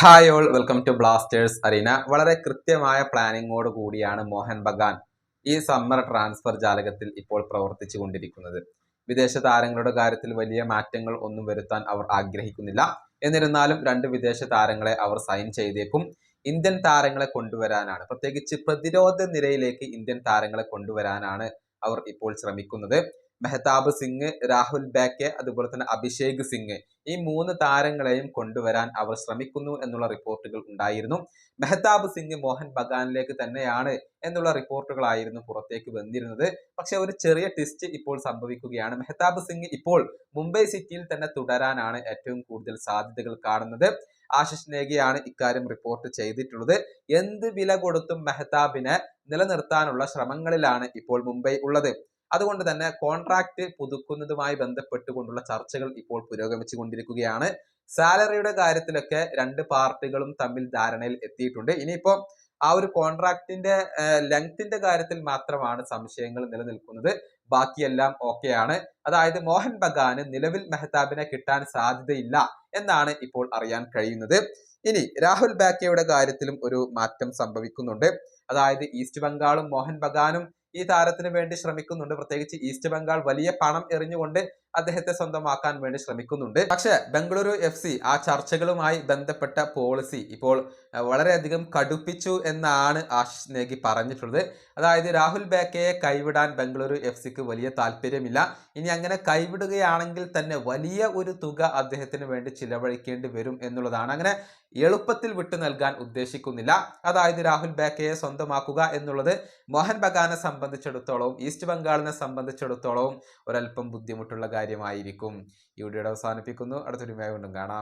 Hi all, welcome to Blasters arena. വളരെ കൃത്യമായ പ്ലാനിങ്ങോട് കൂടിയാണ് മോഹൻ ബഗാൻ ഈ സമ്മർ ട്രാൻസ്ഫർ ജാലകത്തിൽ ഇപ്പോൾ പ്രവർത്തിച്ചു കൊണ്ടിരിക്കുന്നത്. വിദേശ താരങ്ങളുടെ കാര്യത്തിൽ വലിയ മാറ്റങ്ങൾ ഒന്നും വരുത്താൻ അവർ ആഗ്രഹിക്കുന്നില്ല. എന്നിരുന്നാലും രണ്ട് വിദേശ താരങ്ങളെ അവർ സൈൻ ചെയ്തേക്കും. ഇന്ത്യൻ താരങ്ങളെ കൊണ്ടുവരാനാണ്, പ്രത്യേകിച്ച് പ്രതിരോധ നിരയിലേക്ക് ഇന്ത്യൻ താരങ്ങളെ കൊണ്ടുവരാനാണ് അവർ ഇപ്പോൾ ശ്രമിക്കുന്നത്. മെഹ്താബ് സിംഗ്, രാഹുൽ ബാക്കെ, അതുപോലെ തന്നെ അഭിഷേക് സിംഗ്, ഈ മൂന്ന് താരങ്ങളെയും കൊണ്ടുവരാൻ അവർ ശ്രമിക്കുന്നു എന്നുള്ള റിപ്പോർട്ടുകൾ ഉണ്ടായിരുന്നു. മെഹ്താബ് സിംഗ് മോഹൻ ബഗാനിലേക്ക് തന്നെയാണ് എന്നുള്ള റിപ്പോർട്ടുകളായിരുന്നു പുറത്തേക്ക് വന്നിരുന്നത്. പക്ഷെ ഒരു ചെറിയ ട്വിസ്റ്റ് ഇപ്പോൾ സംഭവിക്കുകയാണ്. മെഹ്താബ് സിംഗ് ഇപ്പോൾ മുംബൈ സിറ്റിയിൽ തന്നെ തുടരാനാണ് ഏറ്റവും കൂടുതൽ സാധ്യതകൾ കാണുന്നത്. ആശിഷ് നേഗിയാണ് ഇക്കാര്യം റിപ്പോർട്ട് ചെയ്തിട്ടുള്ളത്. എന്ത് വില കൊടുത്തും മെഹ്താബിനെ നിലനിർത്താനുള്ള ശ്രമങ്ങളിലാണ് ഇപ്പോൾ മുംബൈ ഉള്ളത്. അതുകൊണ്ട് തന്നെ കോൺട്രാക്ട് പുതുക്കുന്നതുമായി ബന്ധപ്പെട്ടുകൊണ്ടുള്ള ചർച്ചകൾ ഇപ്പോൾ പുരോഗമിച്ചു കൊണ്ടിരിക്കുകയാണ്. സാലറിയുടെ കാര്യത്തിലൊക്കെ രണ്ട് പാർട്ടികളും തമ്മിൽ ധാരണയിൽ എത്തിയിട്ടുണ്ട്. ഇനിയിപ്പോ ആ ഒരു കോൺട്രാക്ടിന്റെ ലെങ്ത്തിന്റെ കാര്യത്തിൽ മാത്രമാണ് സംശയങ്ങൾ നിലനിൽക്കുന്നത്. ബാക്കിയെല്ലാം ഓക്കെയാണ്. അതായത് മോഹൻ ബഗാന് നിലവിൽ മെഹ്താബിനെ കിട്ടാൻ സാധ്യതയില്ല എന്നാണ് ഇപ്പോൾ അറിയാൻ കഴിയുന്നത്. ഇനി രാഹുൽ ബാക്കയുടെ കാര്യത്തിലും ഒരു മാറ്റം സംഭവിക്കുന്നുണ്ട്. അതായത് ഈസ്റ്റ് ബംഗാളും മോഹൻ ബഗാനും ഈ താരത്തിന് വേണ്ടി ശ്രമിക്കുന്നുണ്ട്. പ്രത്യേകിച്ച് ഈസ്റ്റ് ബംഗാൾ വലിയ പണം എറിഞ്ഞുകൊണ്ട് അദ്ദേഹത്തെ സ്വന്തമാക്കാൻ വേണ്ടി ശ്രമിക്കുന്നുണ്ട്. പക്ഷെ ബംഗളൂരു FC ആ ചർച്ചകളുമായി ബന്ധപ്പെട്ട പോളിസി ഇപ്പോൾ വളരെയധികം കടുപ്പിച്ചു എന്നാണ് ആശിഷ് നേഗി പറഞ്ഞിട്ടുള്ളത്. അതായത് രാഹുൽ ബാക്കയെ കൈവിടാൻ ബംഗളൂരു FCക്ക് വലിയ താല്പര്യമില്ല. ഇനി അങ്ങനെ കൈവിടുകയാണെങ്കിൽ തന്നെ വലിയ ഒരു തുക അദ്ദേഹത്തിന് വേണ്ടി ചിലവഴിക്കേണ്ടി വരും എന്നുള്ളതാണ്. അങ്ങനെ എളുപ്പത്തിൽ വിട്ടു നൽകാൻ ഉദ്ദേശിക്കുന്നില്ല. അതായത് രാഹുൽ ബാക്കയെ സ്വന്തമാക്കുക എന്നുള്ളത് മോഹൻ ബഗാനെ സംബന്ധിച്ചിടത്തോളം, ഈസ്റ്റ് ബംഗാളിനെ സംബന്ധിച്ചിടത്തോളം ഒരല്പം ബുദ്ധിമുട്ടുള്ള കാര്യമായിരിക്കും. ഈ വീഡിയോ അവസാനിപ്പിക്കുന്നു. അടുത്തൊരു വീഡിയോ കൊണ്ടും കാണാം.